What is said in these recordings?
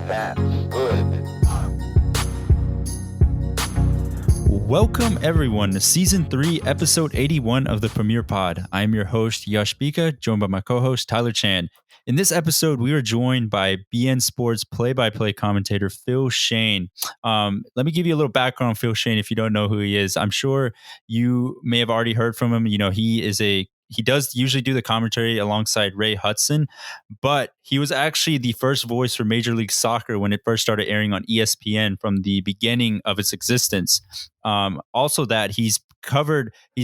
That's good. Welcome everyone to Season 3, Episode 81 of the Premier Pod. I am your host, Yash Bika, joined by my co-host, Tyler Chan. In this episode, we are joined by beIN Sports play-by-play commentator, Phil Schoen. Let me give you a little background on Phil Schoen if you don't know who he is. I'm sure you may have already heard from him. You know, he does usually do the commentary alongside Ray Hudson, but he was actually the first voice for Major League Soccer when it first started airing on ESPN from the beginning of its existence. Also that he's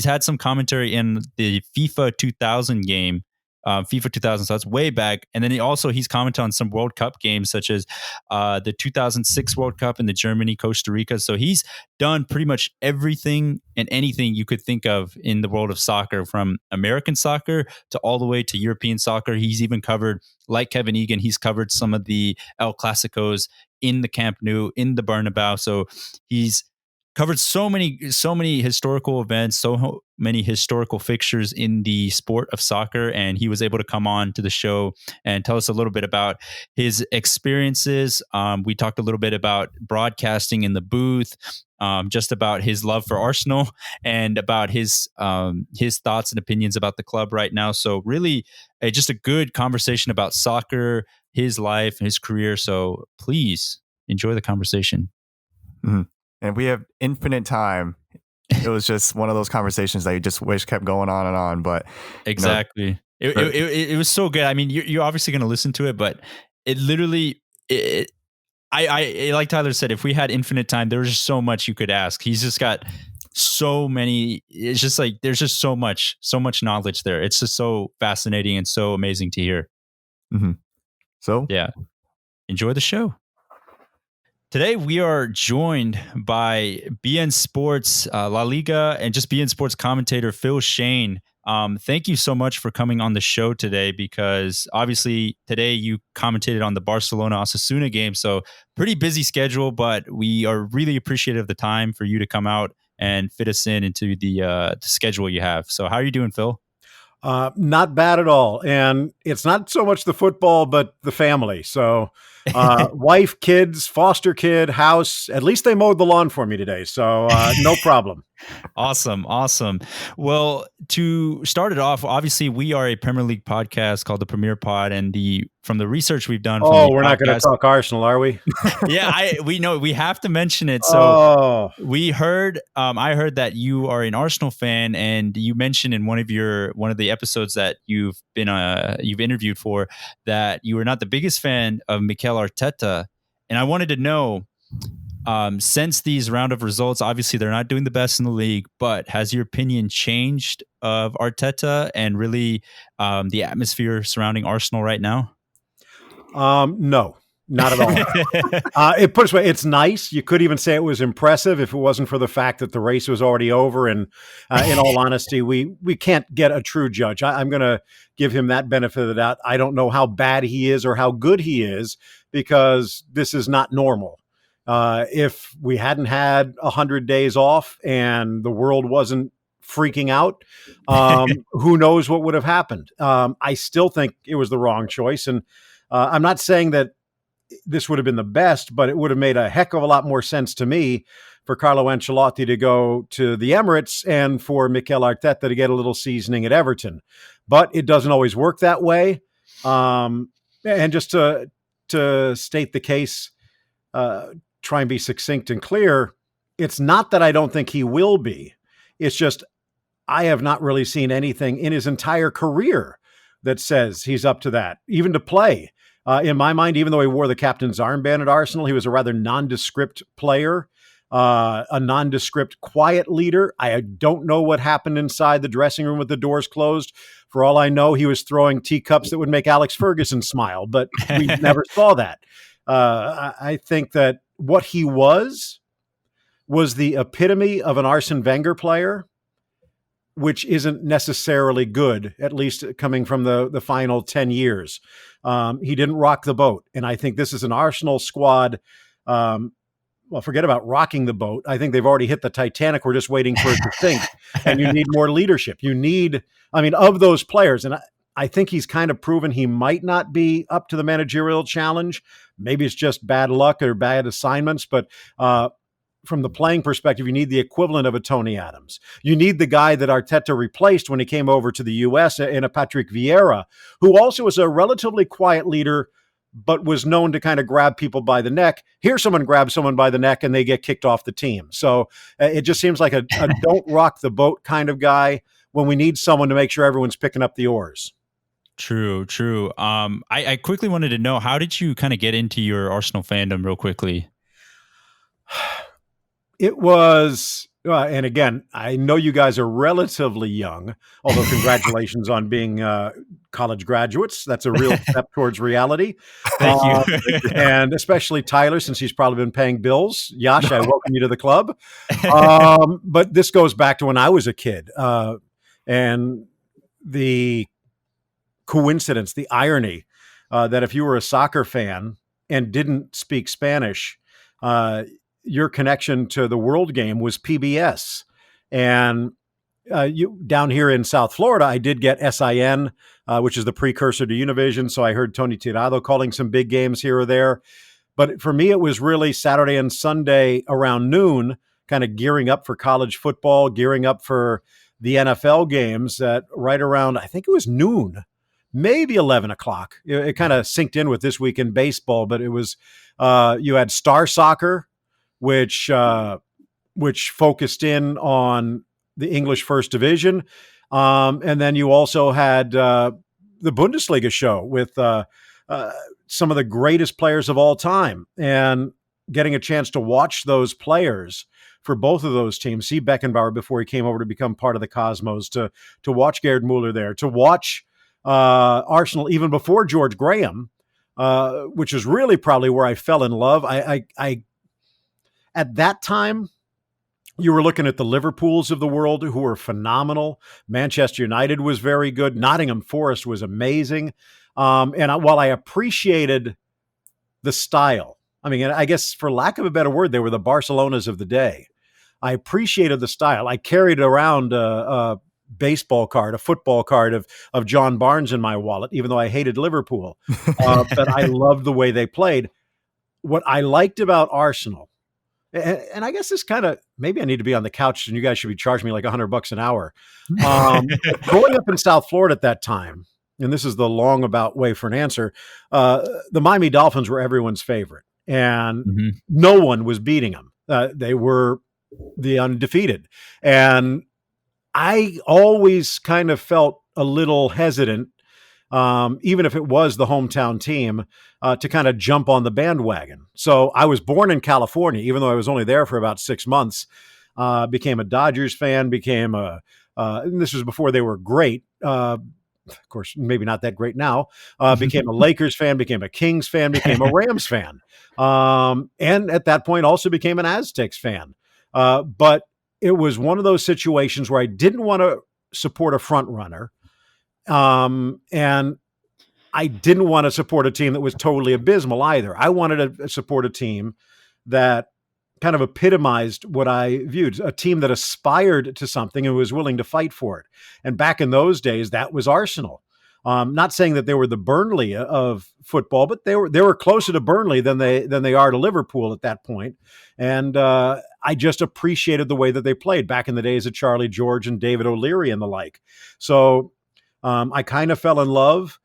had some commentary in the FIFA 2000 game, FIFA 2000, so that's way back. And then he's commented on some World Cup games such as the 2006 World Cup in the Germany, Costa Rica. So he's done pretty much everything and anything you could think of in the world of soccer, from American soccer to all the way to European soccer. He's even covered, like Kevin Egan, he's covered some of the El Clasicos in the Camp Nou, in the Bernabeu. So he's covered so many historical events, so many historical fixtures in the sport of soccer, and he was able to come on to the show and tell us a little bit about his experiences. We talked a little bit about broadcasting in the booth, just about his love for Arsenal, and about his thoughts and opinions about the club right now. So really, just a good conversation about soccer, his life, his career. So please enjoy the conversation. Mm-hmm. And we have infinite time. It was just one of those conversations that you just wish kept going on and on. But exactly, it was so good. I mean, you're obviously going to listen to it, but it literally, I like Tyler said, if we had infinite time, there was just so much you could ask. He's just got so many. It's just like there's just so much knowledge there. It's just so fascinating and so amazing to hear. Mm-hmm. So yeah, enjoy the show. Today, we are joined by beIN Sports La Liga and just beIN Sports commentator Phil Schoen. Thank you so much for coming on the show today, because obviously today you commentated on the Barcelona-Osasuna game. So pretty busy schedule, but we are really appreciative of the time for you to come out and fit us into the schedule you have. So how are you doing, Phil? Not bad at all. And it's not so much the football, but the family. So wife, kids, foster kid, house, at least they mowed the lawn for me today. So no problem. Awesome. Well, to start it off, obviously we are a Premier League podcast called the Premier Pod, and from the research we've done. We're not going to talk Arsenal, are we? Yeah, we know we have to mention it. So we heard, I heard that you are an Arsenal fan, and you mentioned in one of the episodes that you've interviewed for, that you were not the biggest fan of Mikel Arteta, and I wanted to know. Since these round of results, obviously they're not doing the best in the league, but has your opinion changed of Arteta and really the atmosphere surrounding Arsenal right now? No, not at all. It puts away. It's nice. You could even say it was impressive if it wasn't for the fact that the race was already over. And in all honesty, we can't get a true judge. I'm going to give him that benefit of the doubt. I don't know how bad he is or how good he is, because this is not normal. If we hadn't had 100 days off and the world wasn't freaking out, who knows what would have happened. I still think it was the wrong choice. And I'm not saying that this would have been the best, but it would have made a heck of a lot more sense to me for Carlo Ancelotti to go to the Emirates and for Mikel Arteta to get a little seasoning at Everton. But it doesn't always work that way. And just to state the case, try and be succinct and clear, it's not that I don't think he will be. It's just I have not really seen anything in his entire career that says he's up to that, even to play. In my mind, even though he wore the captain's armband at Arsenal, he was a rather nondescript player, a nondescript quiet leader. I don't know what happened inside the dressing room with the doors closed. For all I know, he was throwing teacups that would make Alex Ferguson smile, but we never saw that. I think that what he was the epitome of an Arsene Wenger player, which isn't necessarily good, at least coming from the final 10 years. He didn't rock the boat. And I think this is an Arsenal squad. Well, forget about rocking the boat. I think they've already hit the Titanic. We're just waiting for it to sink. And you need more leadership. Of those players, and I think he's kind of proven he might not be up to the managerial challenge. Maybe it's just bad luck or bad assignments, but from the playing perspective, you need the equivalent of a Tony Adams. You need the guy that Arteta replaced when he came over to the U.S. in a Patrick Vieira, who also was a relatively quiet leader, but was known to kind of grab people by the neck. Here, someone grabs someone by the neck and they get kicked off the team. So it just seems like a don't rock the boat kind of guy when we need someone to make sure everyone's picking up the oars. True. I quickly wanted to know, how did you kind of get into your Arsenal fandom real quickly? It was, and again, I know you guys are relatively young, although congratulations on being college graduates. That's a real step towards reality. Thank you. And especially Tyler, since he's probably been paying bills. Yash, I welcome you to the club. But this goes back to when I was a kid. And the coincidence, the irony that if you were a soccer fan and didn't speak Spanish, your connection to the world game was PBS. And you down here in South Florida, I did get SIN, which is the precursor to Univision. So I heard Tony Tirado calling some big games here or there. But for me, it was really Saturday and Sunday around noon, kind of gearing up for college football, gearing up for the NFL games at right around, I think it was noon, maybe 11 o'clock. It kind of synced in with this week in baseball, but it was, you had Star Soccer, which focused in on the English First Division. And then you also had the Bundesliga show with some of the greatest players of all time. And getting a chance to watch those players for both of those teams, see Beckenbauer before he came over to become part of the Cosmos, to watch Gerd Muller there, to watch Arsenal even before George Graham, which is really probably where I fell in love. I at that time, you were looking at the Liverpools of the world, who were phenomenal. Manchester United was very good. Nottingham Forest was amazing. While I appreciated the style, I mean, I guess for lack of a better word, they were the Barcelonas of the day. I appreciated the style. I carried around a baseball card, a football card of John Barnes in my wallet, even though I hated Liverpool. But I loved the way they played. What I liked about Arsenal, and I guess this kind of, maybe I need to be on the couch and you guys should be charging me like $100 an hour. Growing up in South Florida at that time, and this is the long about way for an answer, the Miami Dolphins were everyone's favorite, and no one was beating them. They were the undefeated. And I always kind of felt a little hesitant, even if it was the hometown team, to kind of jump on the bandwagon. So I was born in California, even though I was only there for about 6 months, became a Dodgers fan, and this was before they were great. Of course, maybe not that great now, became a Lakers fan, became a Kings fan, became a Rams fan. And at that point also became an Aztecs fan. But it was one of those situations where I didn't want to support a front runner. And I didn't want to support a team that was totally abysmal either. I wanted to support a team that kind of epitomized what I viewed, a team that aspired to something and was willing to fight for it. And back in those days, that was Arsenal. Not saying that they were the Burnley of football, but they were closer to Burnley than they are to Liverpool at that point. And I just appreciated the way that they played back in the days of Charlie George and David O'Leary and the like. So I kind of fell in love.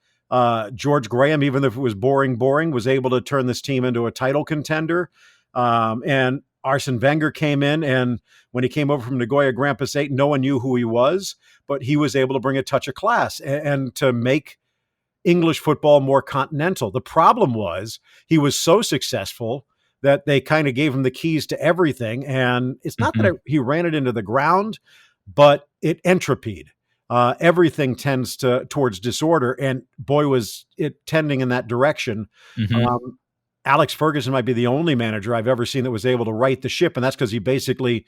George Graham, even if it was boring, was able to turn this team into a title contender. And Arsene Wenger came in, and when he came over from Nagoya Grampus 8, no one knew who he was, but he was able to bring a touch of class and to make English football more continental. The problem was he was so successful that they kind of gave him the keys to everything. And it's not that he ran it into the ground, but it entropied. Everything tends towards disorder, and boy, was it tending in that direction. Alex Ferguson might be the only manager I've ever seen that was able to right the ship, and that's because he basically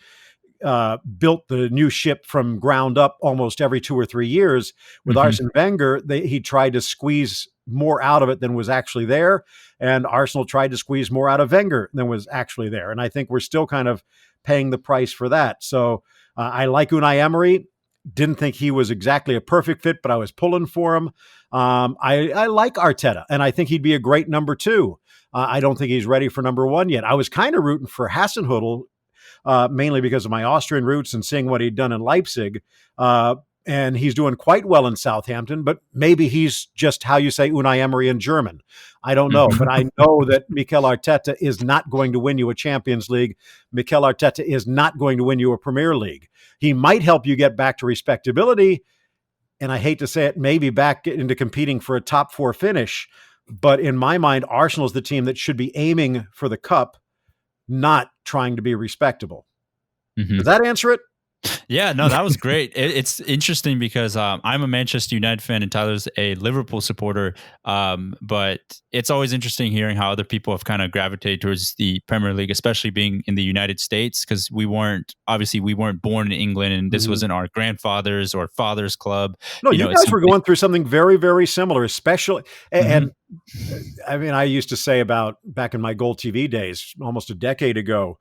built the new ship from ground up almost every 2 or 3 years. With Arsene Wenger, he tried to squeeze more out of it than was actually there, and Arsenal tried to squeeze more out of Wenger than was actually there. And I think we're still kind of paying the price for that. So I like Unai Emery. didn't think he was exactly a perfect fit, but I was pulling for him. I like Arteta, and I think he'd be a great number 2. I don't think he's ready for number 1 yet. I was kind of rooting for Hasenhüttl, mainly because of my Austrian roots and seeing what he'd done in Leipzig. And he's doing quite well in Southampton, but maybe he's just how you say Unai Emery in German. I don't know, but I know that Mikel Arteta is not going to win you a Champions League. Mikel Arteta is not going to win you a Premier League. He might help you get back to respectability, and I hate to say it, maybe back into competing for a top 4 finish. But in my mind, Arsenal is the team that should be aiming for the cup, not trying to be respectable. Does that answer it? Yeah, no, that was great. It's interesting because I'm a Manchester United fan and Tyler's a Liverpool supporter. But it's always interesting hearing how other people have kind of gravitated towards the Premier League, especially being in the United States, because we weren't born in England, and this wasn't our grandfather's or father's club. No, you guys were going through something very, very similar, especially. And I mean, I used to say about back in my Gold TV days, almost a decade ago,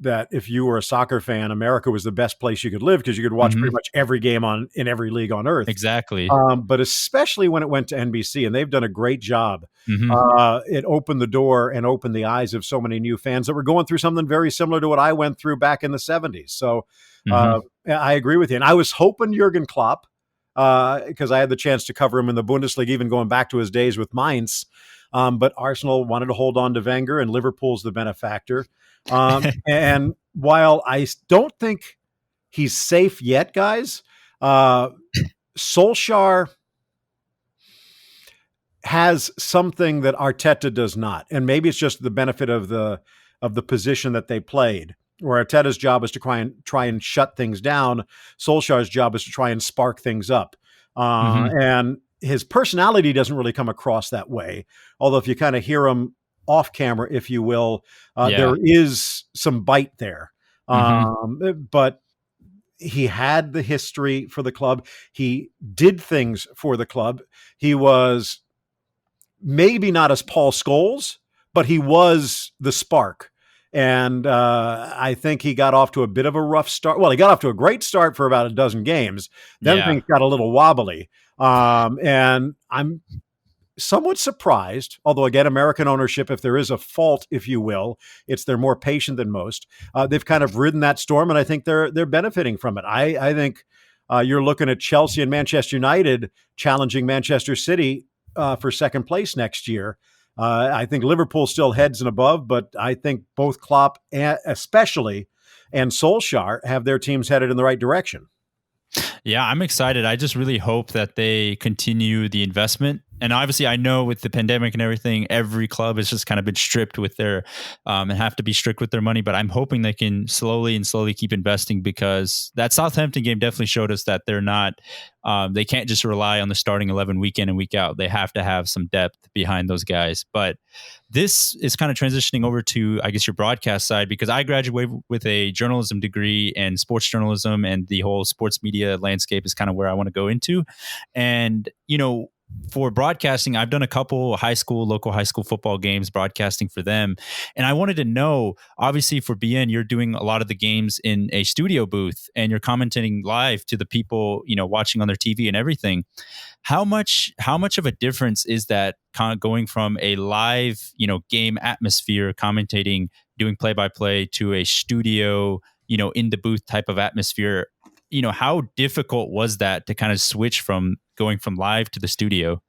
that if you were a soccer fan, America was the best place you could live because you could watch pretty much every game in every league on earth. Exactly. But especially when it went to NBC, and they've done a great job. It opened the door and opened the eyes of so many new fans that were going through something very similar to what I went through back in the 70s. So I agree with you. And I was hoping Jurgen Klopp, because I had the chance to cover him in the Bundesliga, even going back to his days with Mainz. But Arsenal wanted to hold on to Wenger, and Liverpool's the benefactor. And while I don't think he's safe yet, guys, Solskjaer has something that Arteta does not. And maybe it's just the benefit of the position that they played, where Arteta's job is to try and shut things down. Solskjaer's job is to try and spark things up. And his personality doesn't really come across that way. Although if you kind of hear him off camera, if you will, there is some bite there. But he had the history for the club. He did things for the club. He was maybe not as Paul Scholes, but he was the spark. And I think he got off to a bit of a rough start. Well, he got off to a great start for about a dozen games. Then things got a little wobbly. And I'm somewhat surprised, although again, American ownership, if there is a fault, if you will, it's they're more patient than most. They've kind of ridden that storm, and I think they're benefiting from it. I think you're looking at Chelsea and Manchester United challenging Manchester City for second place next year. I think Liverpool still heads and above, but I think both Klopp especially and Solskjaer have their teams headed in the right direction. Yeah, I'm excited. I just really hope that they continue the investment. And obviously, I know with the pandemic and everything, every club has just kind of been stripped with their and have to be strict with their money. But I'm hoping they can slowly keep investing, because that Southampton game definitely showed us that they're not, they can't just rely on the starting 11 week in and week out. They have to have some depth behind those guys. But this is kind of transitioning over to, I guess, your broadcast side, because I graduated with a journalism degree, and sports journalism and the whole sports media landscape is kind of where I want to go into. And, for broadcasting, I've done a couple local high school football games broadcasting for them. And I wanted to know, obviously for beIN, you're doing a lot of the games in a studio booth and you're commentating live to the people, watching on their TV and everything. How much of a difference is that kind of going from a live, game atmosphere, commentating, doing play-by-play, to a studio, in the booth type of atmosphere? How difficult was that to kind of switch from going from live to the studio?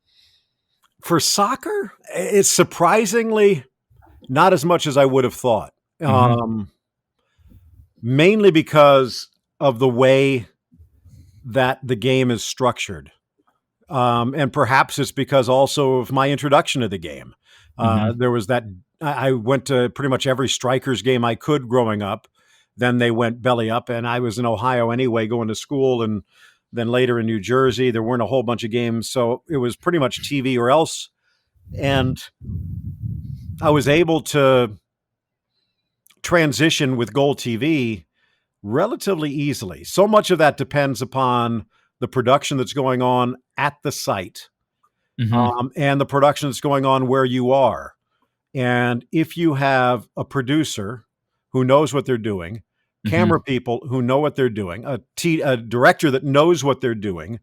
For soccer, it's surprisingly not as much as I would have thought. Mainly because of the way that the game is structured. And perhaps it's because also of my introduction to the game. There was that, I went to pretty much every Strikers game I could growing up. Then they went belly up, and I was in Ohio anyway, going to school, and then later in New Jersey. There weren't a whole bunch of games, so it was pretty much TV or else. And I was able to transition with Gold TV relatively easily. So much of that depends upon the production that's going on at the site, and the production that's going on where you are. And if you have a producer who knows what they're doing, camera people who know what they're doing, a director that knows what they're doing,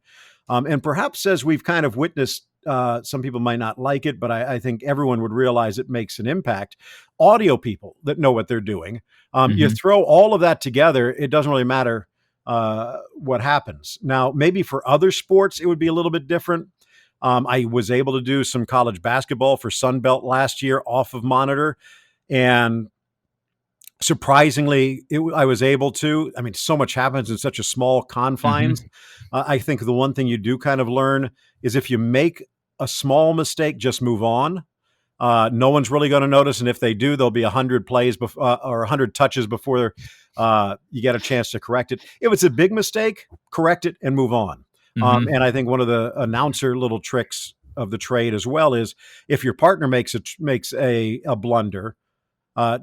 and perhaps, as we've kind of witnessed, some people might not like it, but I think everyone would realize it makes an impact. Audio people that know what they're doing. You throw all of that together, it doesn't really matter what happens. Now, maybe for other sports, it would be a little bit different. I was able to do some college basketball for Sunbelt last year off of monitor, and surprisingly, I was able to. I mean, so much happens in such a small confines. I think the one thing you do kind of learn is if you make a small mistake, just move on. No one's really going to notice, and if they do, there'll be 100 plays or 100 touches before you get a chance to correct it. If it's a big mistake, correct it and move on. And I think one of the announcer little tricks of the trade as well is if your partner makes a blunder,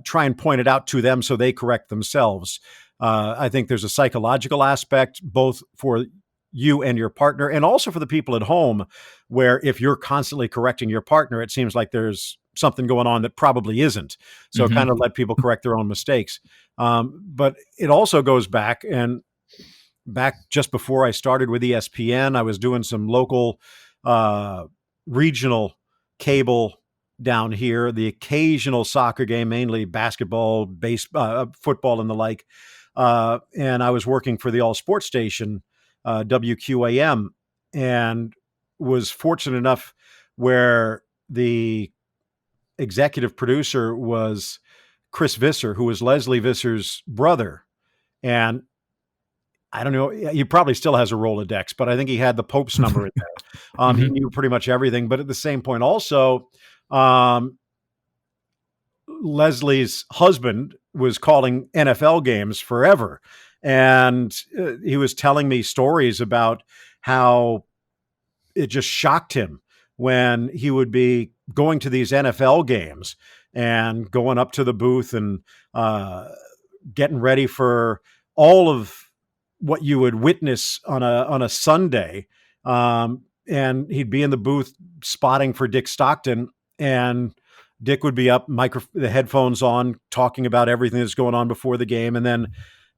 try and point it out to them so they correct themselves. I think there's a psychological aspect both for you and your partner, and also for the people at home, where if you're constantly correcting your partner, it seems like there's something going on that probably isn't. So kind of let people correct their own mistakes. But it also goes back just before I started with ESPN, I was doing some local regional cable down here, the occasional soccer game, mainly basketball, football, and the like. And I was working for the all sports station, WQAM, and was fortunate enough where the executive producer was Chris Visser, who was Leslie Visser's brother. And I don't know, he probably still has a Rolodex, but I think he had the Pope's number in there. He knew pretty much everything. But at the same point also, Leslie's husband was calling NFL games forever. And he was telling me stories about how it just shocked him when he would be going to these NFL games and going up to the booth and getting ready for all of what you would witness on a Sunday. And he'd be in the booth spotting for Dick Stockton, and Dick would be up, the headphones on, talking about everything that's going on before the game. And then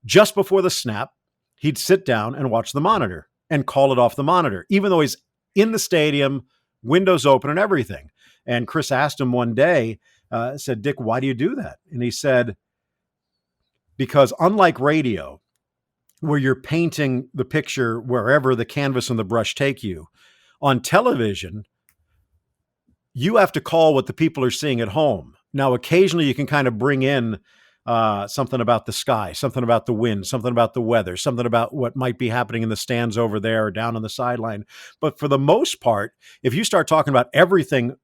just before the snap, he'd sit down and watch the monitor and call it off the monitor, even though he's in the stadium, windows open and everything. And Chris asked him one day, said, "Dick, why do you do that?" And he said, because unlike radio, where you're painting the picture wherever the canvas and the brush take you, on television, you have to call what the people are seeing at home. Now, occasionally you can kind of bring in something about the sky, something about the wind, something about the weather, something about what might be happening in the stands over there or down on the sideline. But for the most part, if you start talking about everything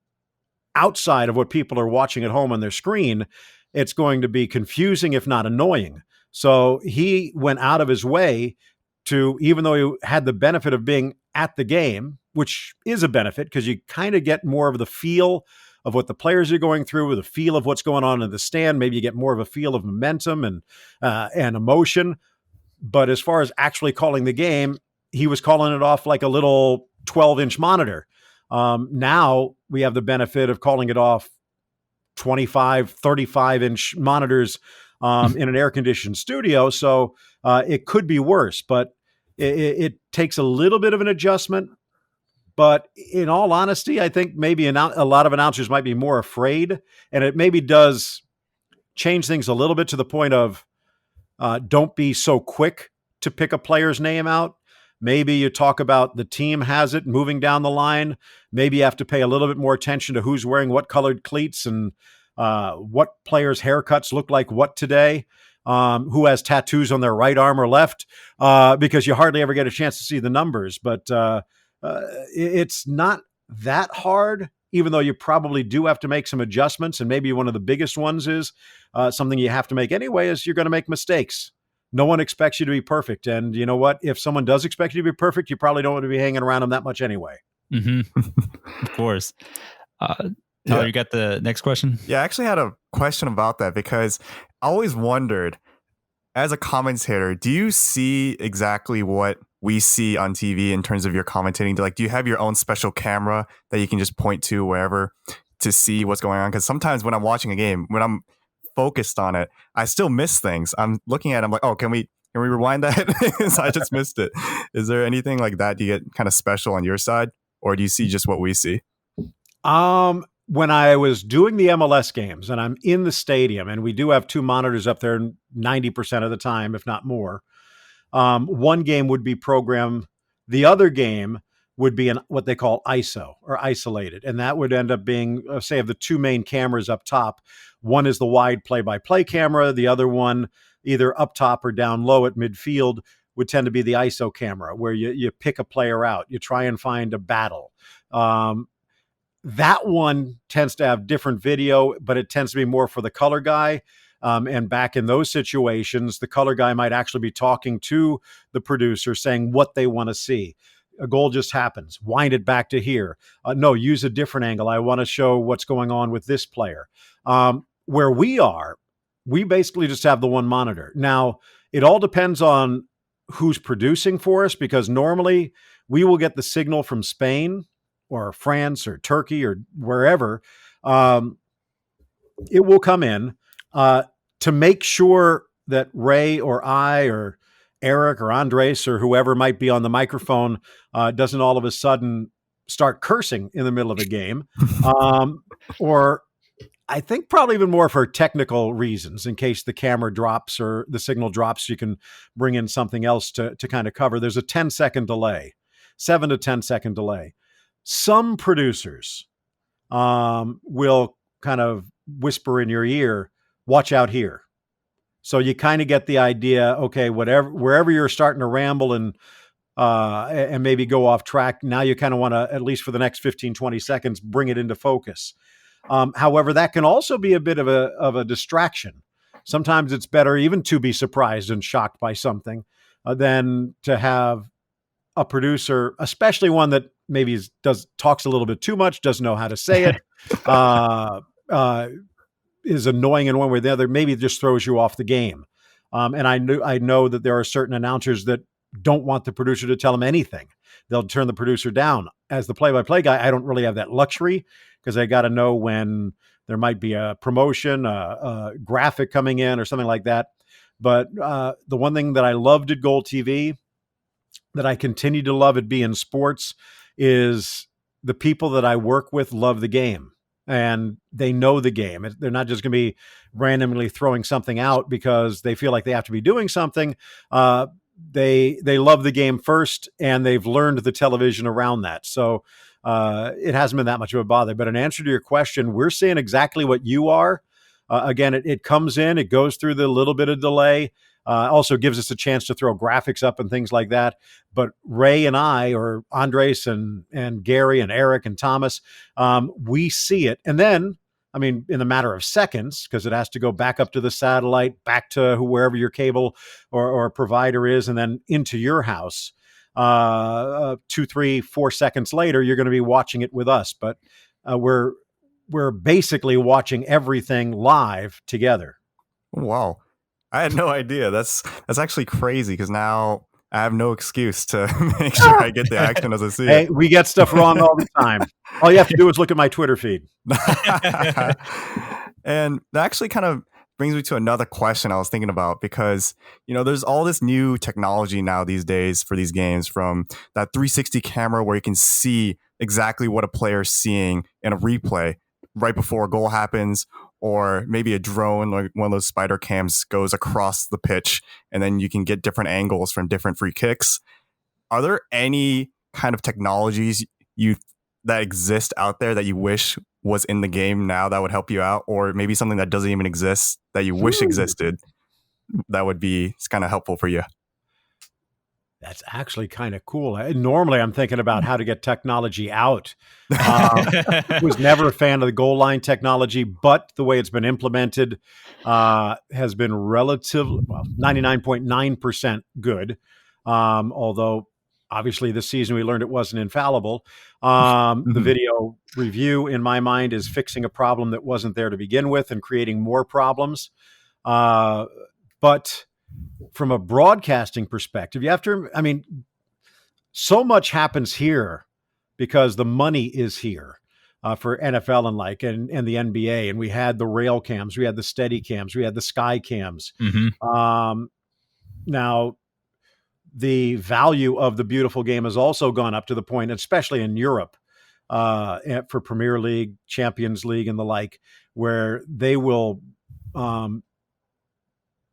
outside of what people are watching at home on their screen, it's going to be confusing, if not annoying. So he went out of his way to, even though he had the benefit of being at the game, which is a benefit because you kind of get more of the feel of what the players are going through, or the feel of what's going on in the stand. Maybe you get more of a feel of momentum and emotion. But as far as actually calling the game, he was calling it off like a little 12-inch monitor. Now we have the benefit of calling it off 25, 35-inch monitors in an air-conditioned studio. So it could be worse, but it takes a little bit of an adjustment. But in all honesty, I think maybe a lot of announcers might be more afraid, and it maybe does change things a little bit to the point of don't be so quick to pick a player's name out. Maybe you talk about the team has it moving down the line. Maybe you have to pay a little bit more attention to who's wearing what colored cleats and what players' haircuts look like what today, who has tattoos on their right arm or left, because you hardly ever get a chance to see the numbers. But it's not that hard, even though you probably do have to make some adjustments. And maybe one of the biggest ones is something you have to make anyway, is you're going to make mistakes. No one expects you to be perfect. And you know what? If someone does expect you to be perfect, you probably don't want to be hanging around them that much anyway. Of course. Tyler, you got the next question? Yeah, I actually had a question about that because I always wondered, as a commentator, do you see exactly what we see on TV in terms of your commentating? Do you have your own special camera that you can just point to wherever to see what's going on? Because sometimes when I'm watching a game, when I'm focused on it, I still miss things. I'm looking at it, I'm like, oh, can we rewind that? So I just missed it. Is there anything like that? Do you get kind of special on your side, or do you see just what we see? When I was doing the MLS games and I'm in the stadium, and we do have 2 monitors up there 90% of the time, if not more, one game would be programmed. The other game would be what they call ISO, or isolated. And that would end up being, say, of the 2 main cameras up top, one is the wide play-by-play camera. The other one, either up top or down low at midfield, would tend to be the ISO camera, where you pick a player out. You try and find a battle. That one tends to have different video, but it tends to be more for the color guy. And back in those situations, the color guy might actually be talking to the producer, saying what they want to see. A goal just happens. Wind it back to here. No, use a different angle. I want to show what's going on with this player. Where we are, we basically just have the one monitor. Now, it all depends on who's producing for us, because normally we will get the signal from Spain or France or Turkey or wherever. It will come in to make sure that Ray or I or Eric or Andres or whoever might be on the microphone doesn't all of a sudden start cursing in the middle of a game. Or I think probably even more for technical reasons, in case the camera drops or the signal drops, you can bring in something else to kind of cover. There's a 10-second delay, 7 to 10-second delay. Some producers will kind of whisper in your ear, watch out here. So you kind of get the idea, okay, wherever you're starting to ramble and maybe go off track, now you kind of want to, at least for the next 15, 20 seconds, bring it into focus. However, that can also be a bit of a distraction. Sometimes it's better even to be surprised and shocked by something than to have a producer, especially one that maybe talks a little bit too much, doesn't know how to say it, is annoying in one way or the other, maybe it just throws you off the game. And I know that there are certain announcers that don't want the producer to tell them anything. They'll turn the producer down. As the play-by-play guy, I don't really have that luxury, because I got to know when there might be a promotion, a graphic coming in or something like that. But the one thing that I loved at Goal TV, that I continue to love at beIN Sports, is the people that I work with love the game. And they know the game. They're not just going to be randomly throwing something out because they feel like they have to be doing something. They love the game first, and they've learned the television around that. So it hasn't been that much of a bother. But in answer to your question, we're seeing exactly what you are. Again, it comes in, it goes through the little bit of delay. Also gives us a chance to throw graphics up and things like that. But Ray and I, or Andres and Gary and Eric and Thomas, we see it. And then, I mean, in a matter of seconds, because it has to go back up to the satellite, back to wherever your cable or provider is, and then into your house. 2, 3, 4 seconds later, you're going to be watching it with us. But we're basically watching everything live together. Wow. I had no idea. That's actually crazy, because now I have no excuse to make sure I get the action as I see it. Hey, we get stuff wrong all the time. All you have to do is look at my Twitter feed. And that actually kind of brings me to another question I was thinking about, because, there's all this new technology now these days for these games, from that 360 camera where you can see exactly what a player's seeing in a replay right before a goal happens, or maybe a drone, like one of those spider cams, goes across the pitch, and then you can get different angles from different free kicks. Are there any kind of technologies that exist out there that you wish was in the game now that would help you out, or maybe something that doesn't even exist that you wish existed that would be kind of helpful for you? That's actually kind of cool. Normally, I'm thinking about how to get technology out. Was never a fan of the goal line technology, but the way it's been implemented has been 99.9% good. Although, obviously, this season we learned it wasn't infallible. The video review, in my mind, is fixing a problem that wasn't there to begin with and creating more problems. But from a broadcasting perspective, so much happens here because the money is here. for NFL and the NBA. And we had the rail cams, we had the steady cams, we had the sky cams. Now, the value of the beautiful game has also gone up to the point, especially in Europe, for Premier League, Champions League, and the like, where they will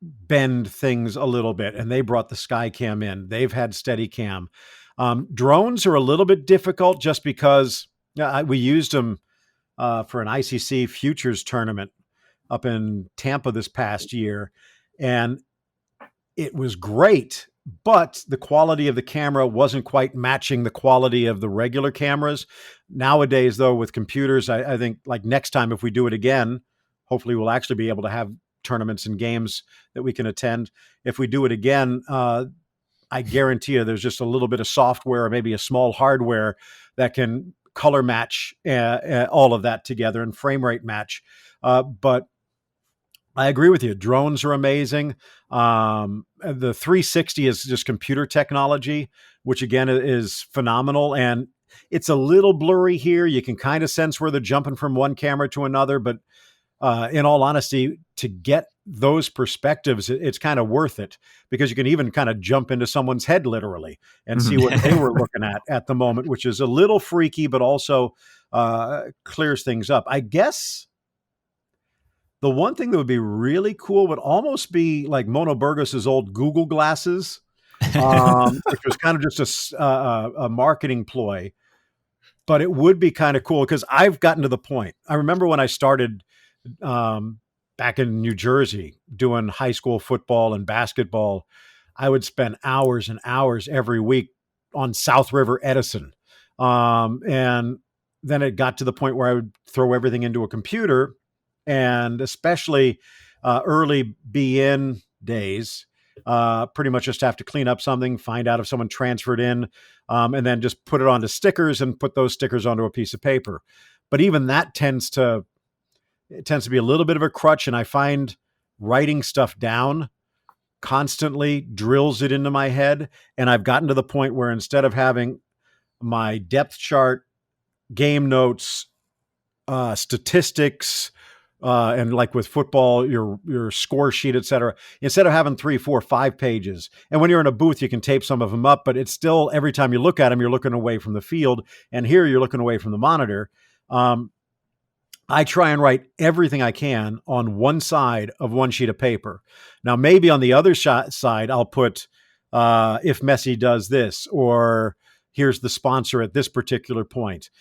bend things a little bit. And they brought the sky cam in. They've had steady cam. Drones are a little bit difficult just because we used them for an ICC Futures tournament up in Tampa this past year. And it was great, but the quality of the camera wasn't quite matching the quality of the regular cameras. Nowadays, though, with computers, I think like next time, if we do it again, hopefully we'll actually be able to have tournaments and games that we can attend. If we do it again, I guarantee you there's just a little bit of software or maybe a small hardware that can color match all of that together and frame rate match. But I agree with you. Drones are amazing. The 360 is just computer technology, which again is phenomenal. And it's a little blurry here. You can kind of sense where they're jumping from one camera to another. But in all honesty, to get those perspectives, it's kind of worth it, because you can even kind of jump into someone's head literally and see what they were looking at the moment, which is a little freaky, but also clears things up. I guess the one thing that would be really cool would almost be like Mono Burgos's old Google glasses, which was kind of just a marketing ploy. But it would be kind of cool, because I've gotten to the point. I remember when I started back in New Jersey doing high school football and basketball, I would spend hours and hours every week on South River Edison. And then it got to the point where I would throw everything into a computer. And especially early beIN days, pretty much just have to clean up something, find out if someone transferred in, and then just put it onto stickers and put those stickers onto a piece of paper. But even that tends to be a little bit of a crutch. And I find writing stuff down constantly drills it into my head. And I've gotten to the point where instead of having my depth chart, game notes, statistics, and like with football, your score sheet, et cetera, instead of having 3, 4, 5 pages. And when you're in a booth, you can tape some of them up, but it's still, every time you look at them, you're looking away from the field. And here you're looking away from the monitor. I try and write everything I can on one side of one sheet of paper. Now, maybe on the other side, I'll put, if Messi does this, or here's the sponsor at this particular point.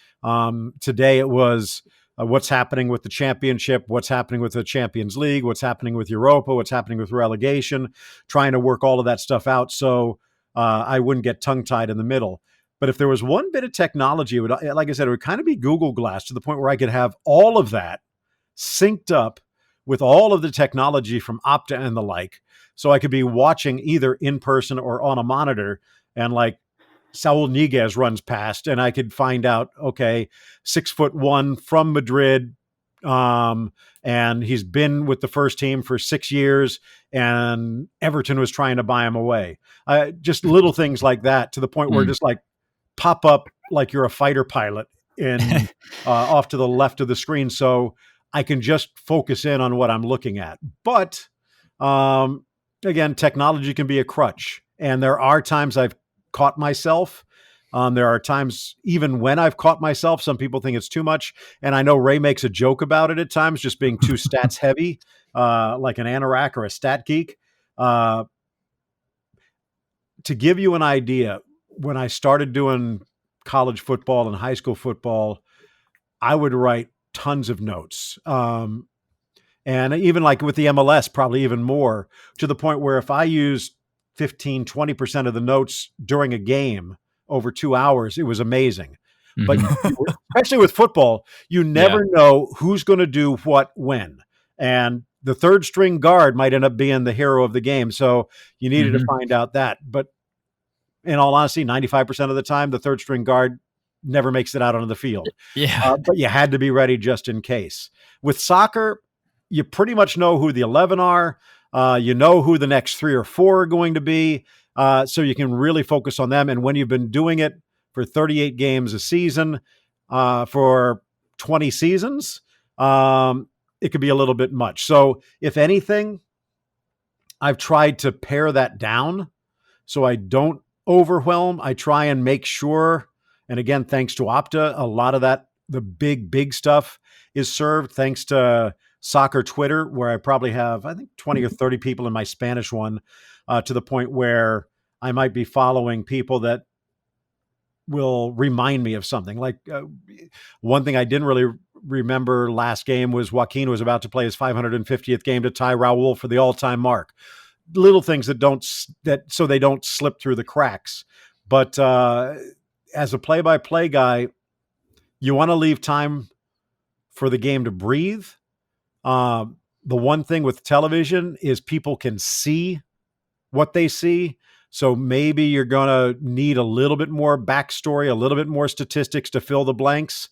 Today it was, what's happening with the championship, what's happening with the Champions League, what's happening with Europa, what's happening with relegation, trying to work all of that stuff out so I wouldn't get tongue-tied in the middle. But if there was one bit of technology, it would, like I said, it would kind of be Google Glass, to the point where I could have all of that synced up with all of the technology from Opta and the like. So I could be watching either in person or on a monitor, and like Saul Niguez runs past, and I could find out, okay, 6'1" from Madrid, and he's been with the first team for 6 years, and Everton was trying to buy him away. Just little things like that, to the point where just like pop up like you're a fighter pilot in off to the left of the screen, so I can just focus in on what I'm looking at. But again, technology can be a crutch, and there are times I've caught myself. There are times, even when I've caught myself, some people think it's too much. And I know Ray makes a joke about it at times, just being too stats heavy, like an anorak or a stat geek. To give you an idea, when I started doing college football and high school football, I would write tons of notes. And even like with the MLS, probably even more, to the point where if I used 15, 20% of the notes during a game over 2 hours, it was amazing. But especially with football, you never know who's going to do what when. And the third string guard might end up being the hero of the game. So you needed to find out that. But in all honesty, 95% of the time, the third string guard never makes it out onto the field. But you had to be ready just in case. With soccer, you pretty much know who the 11 are. You know who the next 3 or 4 are going to be. So you can really focus on them. And when you've been doing it for 38 games a season, for 20 seasons, it could be a little bit much. So if anything, I've tried to pare that down so I don't overwhelm. I try and make sure, and again, thanks to Opta, a lot of that, the big stuff is served thanks to Soccer Twitter, where I probably have, I think, 20 or 30 people in my Spanish one, to the point where I might be following people that will remind me of something. Like one thing I didn't really remember last game was Joaquin was about to play his 550th game to tie Raul for the all-time mark. Little things so they don't slip through the cracks. But as a play-by-play guy, you want to leave time for the game to breathe. The one thing with television is people can see what they see. So maybe you're going to need a little bit more backstory, a little bit more statistics to fill the blanks,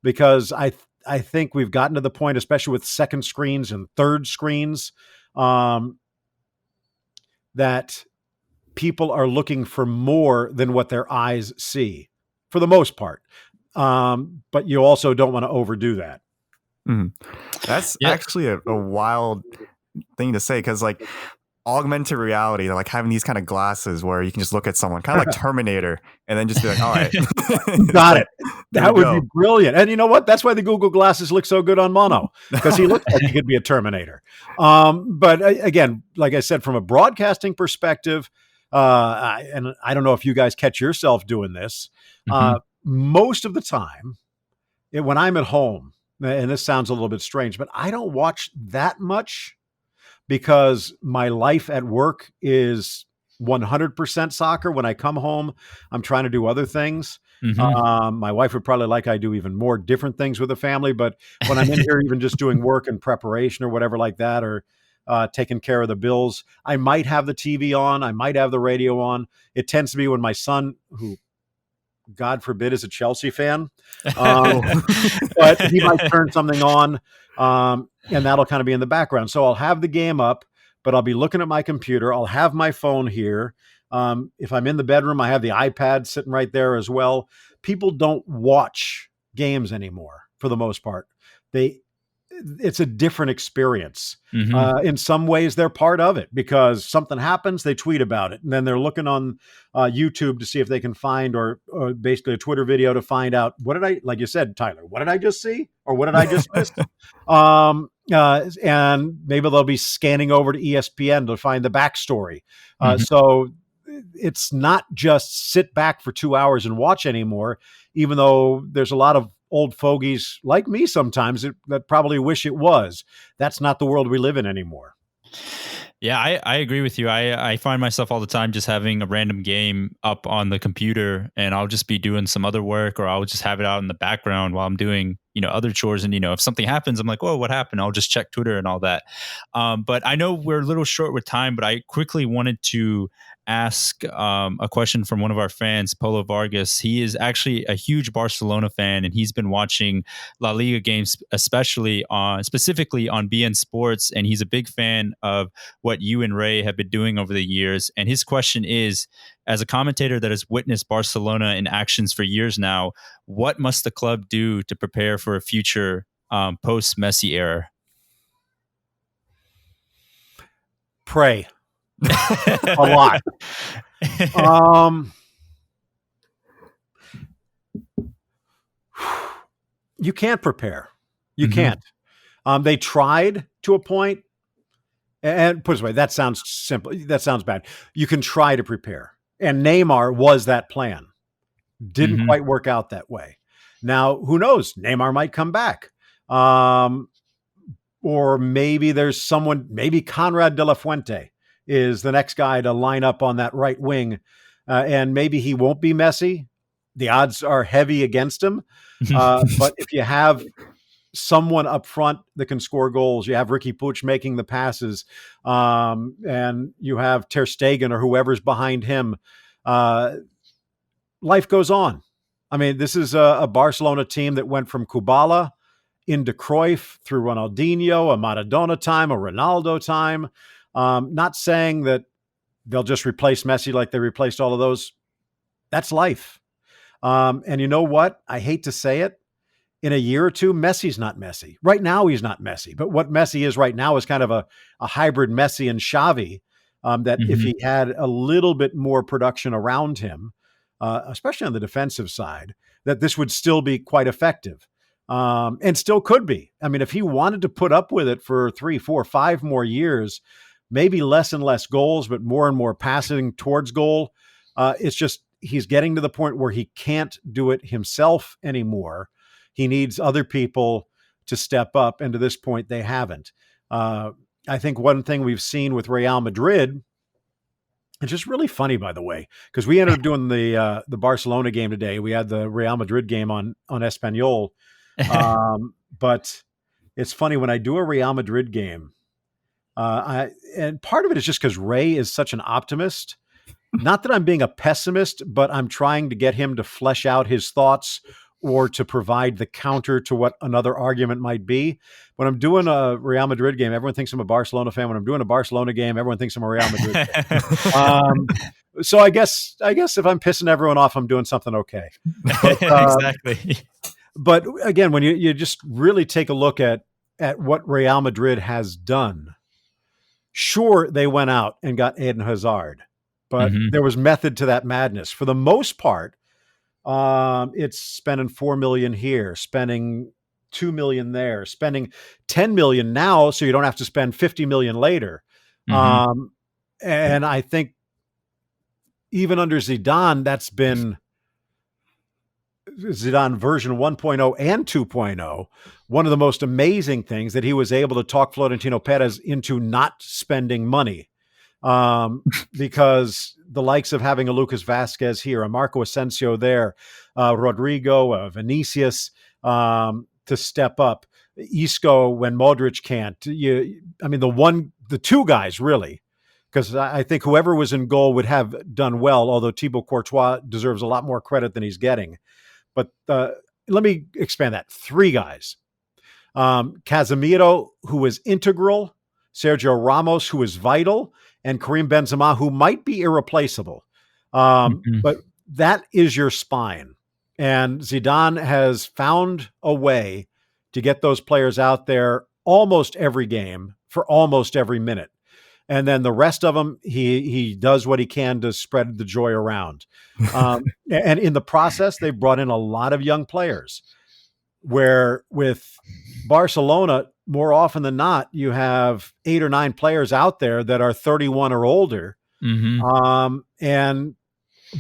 because I think we've gotten to the point, especially with second screens and third screens, that people are looking for more than what their eyes see for the most part. But you also don't want to overdo that. That's actually a wild thing to say, because like augmented reality, like having these kind of glasses where you can just look at someone kind of like Terminator and then just be like, all right, got it. That would be brilliant. And you know what? That's why the Google glasses look so good on Mono, because he looks like he could be a Terminator. But again, like I said, from a broadcasting perspective, and I don't know if you guys catch yourself doing this, most of the time when I'm at home, and this sounds a little bit strange, but I don't watch that much because my life at work is 100% soccer. When I come home, I'm trying to do other things. My wife would probably like I do even more different things with the family, but when I'm in here, even just doing work and preparation or whatever like that, or taking care of the bills, I might have the TV on. I might have the radio on. It tends to be when my son, who God forbid is a Chelsea fan, but he might turn something on, and that'll kind of be in the background. So I'll have the game up, but I'll be looking at my computer. I'll have my phone here. If I'm in the bedroom, I have the iPad sitting right there as well. People don't watch games anymore for the most part. It's a different experience. In some ways, they're part of it because something happens, they tweet about it. And then they're looking on YouTube to see if they can find, or basically a Twitter video to find out, like you said, Tyler, what did I just see? Or what did I just miss? And maybe they'll be scanning over to ESPN to find the backstory. So it's not just sit back for 2 hours and watch anymore, even though there's a lot of old fogies like me sometimes that probably wish it was. That's not the world we live in anymore. Yeah, I agree with you. I find myself all the time just having a random game up on the computer, and I'll just be doing some other work, or I'll just have it out in the background while I'm doing, other chores. And, if something happens, I'm like, whoa, what happened? I'll just check Twitter and all that. But I know we're a little short with time, but I quickly wanted to ask a question from one of our fans, Polo Vargas. He is actually a huge Barcelona fan, and he's been watching La Liga games, specifically on beIN Sports, and he's a big fan of what you and Ray have been doing over the years. And his question is, as a commentator that has witnessed Barcelona in actions for years now, what must the club do to prepare for a future post-Messi era? Pray. A lot. You can't prepare. You can't. They tried to a point, and put it this way, that sounds simple. That sounds bad. You can try to prepare. And Neymar was that plan. Didn't quite work out that way. Now, who knows? Neymar might come back. Or maybe there's someone, maybe Conrad de la Fuente is the next guy to line up on that right wing. And maybe he won't be Messi. The odds are heavy against him. But if you have someone up front that can score goals, you have Ricky Puig making the passes, and you have Ter Stegen or whoever's behind him, life goes on. I mean, this is a Barcelona team that went from Kubala into Cruyff through Ronaldinho, a Maradona time, a Ronaldo time. Not saying that they'll just replace Messi like they replaced all of those. That's life. And you know what? I hate to say it. in a year or two, Messi's not Messi. Right now, he's not Messi. But what Messi is right now is kind of a hybrid Messi and Xavi, that if he had a little bit more production around him, especially on the defensive side, that this would still be quite effective, and still could be. I mean, if he wanted to put up with it for 3, 4, 5 more years, maybe less and less goals, but more and more passing towards goal. It's just he's getting to the point where he can't do it himself anymore. He needs other people to step up, and to this point, they haven't. I think one thing we've seen with Real Madrid, it's just really funny, by the way, because we ended up doing the Barcelona game today. We had the Real Madrid game on Espanol, but it's funny when I do a Real Madrid game. And part of it is just because Ray is such an optimist. Not that I'm being a pessimist, but I'm trying to get him to flesh out his thoughts or to provide the counter to what another argument might be. When I'm doing a Real Madrid game, everyone thinks I'm a Barcelona fan. When I'm doing a Barcelona game, everyone thinks I'm a Real Madrid fan. So I guess if I'm pissing everyone off, I'm doing something okay. But, exactly. But again, when you just really take a look at what Real Madrid has done, sure, they went out and got Eden Hazard, but there was method to that madness. For the most part, it's spending 4 million here, spending 2 million there, spending 10 million now, so you don't have to spend 50 million later. And I think even under Zidane, that's been Zidane version 1.0 and 2.0. One of the most amazing things that he was able to talk Florentino Perez into not spending money. Because the likes of having a Lucas Vasquez here, a Marco Asensio there, Rodrigo, Vinicius, to step up, Isco when Modric can't. The two guys really, because I think whoever was in goal would have done well, although Thibaut Courtois deserves a lot more credit than he's getting. But let me expand that. 3 guys. Casemiro, who is integral, Sergio Ramos, who is vital, and Karim Benzema, who might be irreplaceable. But that is your spine. And Zidane has found a way to get those players out there almost every game for almost every minute. And then the rest of them, he does what he can to spread the joy around. And in the process, they've brought in a lot of young players, where with Barcelona, more often than not, you have 8 or 9 players out there that are 31 or older. And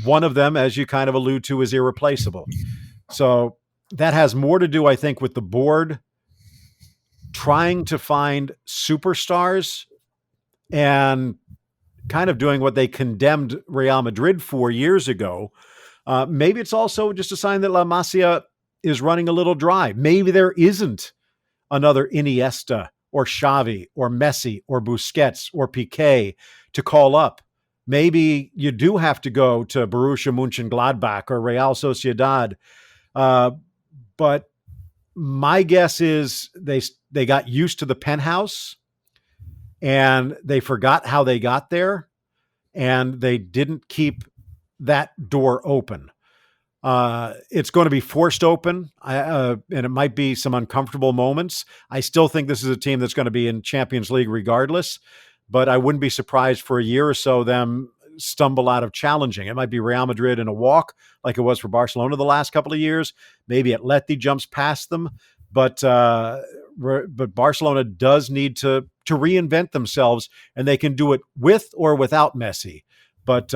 one of them, as you kind of allude to, is irreplaceable. So that has more to do, I think, with the board trying to find superstars and kind of doing what they condemned Real Madrid for years ago. Maybe it's also just a sign that La Masia is running a little dry. Maybe there isn't another Iniesta or Xavi or Messi or Busquets or Piqué to call up. Maybe you do have to go to Borussia Mönchengladbach or Real Sociedad. But my guess is they got used to the penthouse and they forgot how they got there, and they didn't keep that door open. It's going to be forced open, and it might be some uncomfortable moments. I still think this is a team that's going to be in Champions League regardless, but I wouldn't be surprised for a year or so them stumble out of challenging. It might be Real Madrid in a walk like it was for Barcelona the last couple of years. Maybe Atleti jumps past them, but Barcelona does need to reinvent themselves, and they can do it with or without Messi, but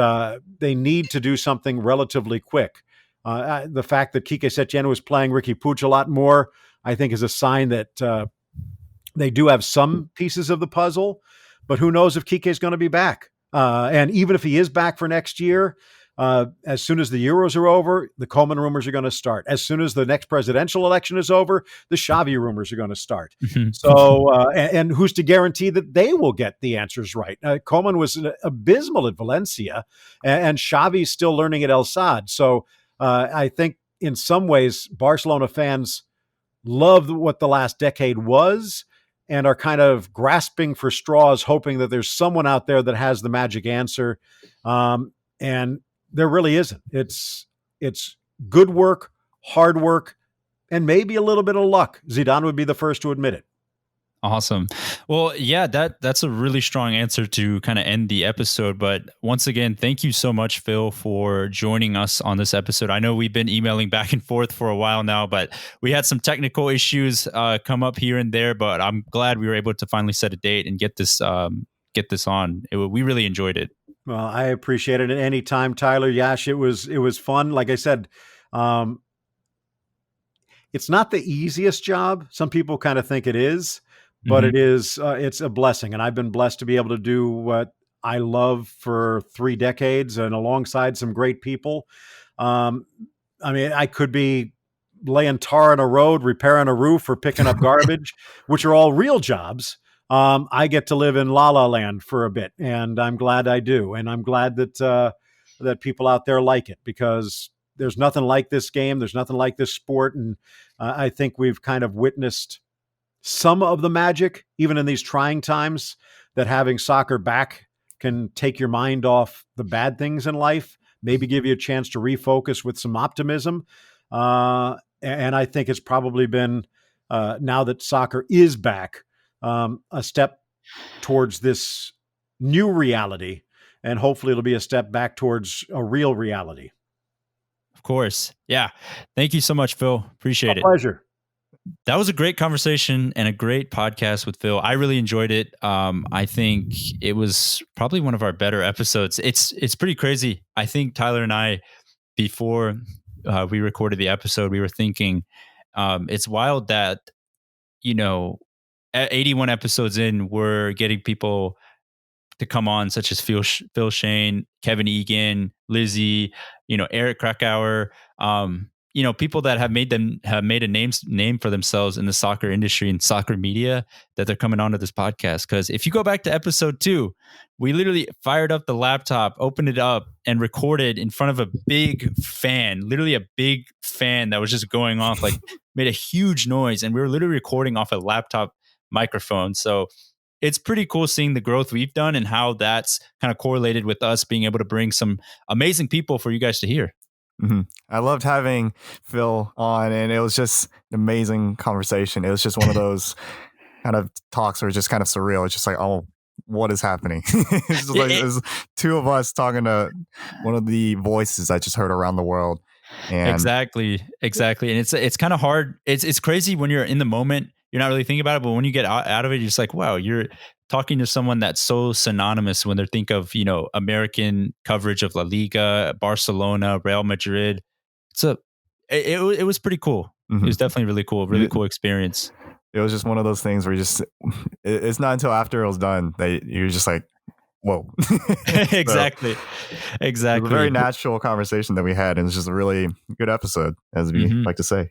they need to do something relatively quick. The fact that Quique Setien was playing Ricky Puig a lot more, I think, is a sign that they do have some pieces of the puzzle, but who knows if Quique is going to be back. And even if he is back for next year, as soon as the Euros are over, the Koeman rumors are going to start. As soon as the next presidential election is over, the Xavi rumors are going to start. So, and who's to guarantee that they will get the answers right? Koeman was abysmal at Valencia, and Xavi's still learning at El Sad. So I think in some ways, Barcelona fans love what the last decade was and are kind of grasping for straws, hoping that there's someone out there that has the magic answer. And there really isn't. It's good work, hard work, and maybe a little bit of luck. Zidane would be the first to admit it. Awesome. Well, yeah, that's a really strong answer to kind of end the episode. But once again, thank you so much, Phil, for joining us on this episode. I know we've been emailing back and forth for a while now, but we had some technical issues come up here and there. But I'm glad we were able to finally set a date and get this on. We really enjoyed it. Well, I appreciate it at any time, Tyler. Yash, it was fun. Like I said, it's not the easiest job. Some people kind of think it is. But it is, it's a blessing. And I've been blessed to be able to do what I love for 3 decades and alongside some great people. I mean, I could be laying tar on a road, repairing a roof, or picking up garbage, which are all real jobs. I get to live in La La Land for a bit, and I'm glad I do. And I'm glad that that people out there like it, because there's nothing like this game. There's nothing like this sport. And I think we've kind of witnessed some of the magic, even in these trying times, that having soccer back can take your mind off the bad things in life, maybe give you a chance to refocus with some optimism. And I think it's probably been, now that soccer is back, a step towards this new reality. And hopefully it'll be a step back towards a real reality. Of course. Yeah. Thank you so much, Phil. Appreciate it. Pleasure. That was a great conversation and a great podcast with Phil. I really enjoyed it. I think it was probably one of our better episodes. It's pretty crazy. I think Tyler and I, before we recorded the episode, we were thinking it's wild that, at 81 episodes in, we're getting people to come on, such as Phil Schoen, Kevin Egan, Lizzie, Eric Krakauer, people that have made a name for themselves in the soccer industry and soccer media, that they're coming onto this podcast. Because if you go back to episode 2, we literally fired up the laptop, opened it up, and recorded in front of a big fan, literally a big fan that was just going off, like made a huge noise. And we were literally recording off a laptop microphone. So it's pretty cool seeing the growth we've done and how that's kind of correlated with us being able to bring some amazing people for you guys to hear. Mm-hmm. I loved having Phil on, and it was just an amazing conversation. It was just one of those kind of talks where it's just kind of surreal. It's just like, oh, what is happening? It's just like there's 2 of us talking to one of the voices I just heard around the world. And Exactly. And it's kind of hard. It's crazy when you're in the moment. You're not really thinking about it, but when you get out of it, you're just like, wow, you're talking to someone that's so synonymous when they think of, American coverage of La Liga, Barcelona, Real Madrid. It was pretty cool. Mm-hmm. It was definitely really cool experience. It was just one of those things where it's not until after it was done that you're just like, whoa. Exactly. It was a very natural conversation that we had, and it's just a really good episode, as we like to say.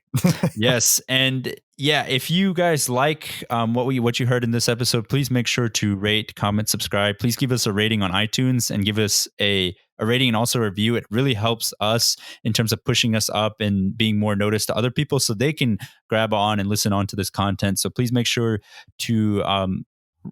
Yes. And yeah, if you guys like what you heard in this episode, please make sure to rate, comment, subscribe. Please give us a rating on iTunes and give us a rating and also a review. It really helps us in terms of pushing us up and being more noticed to other people so they can grab on and listen on to this content. So please make sure to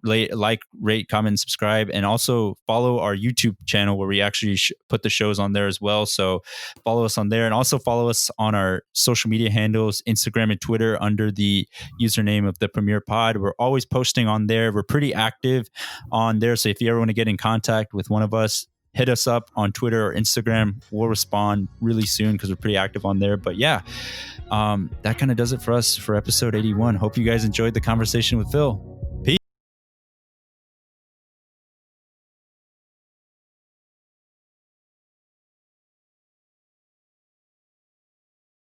like, rate, comment, and subscribe, and also follow our YouTube channel where we actually put the shows on there as well. So follow us on there, and also follow us on our social media handles, Instagram and Twitter, under the username of the Premier Pod. We're always posting on there. We're pretty active on there. So if you ever want to get in contact with one of us, hit us up on Twitter or Instagram. We'll respond really soon because we're pretty active on there. But yeah, that kind of does it for us for episode 81. Hope you guys enjoyed the conversation with Phil.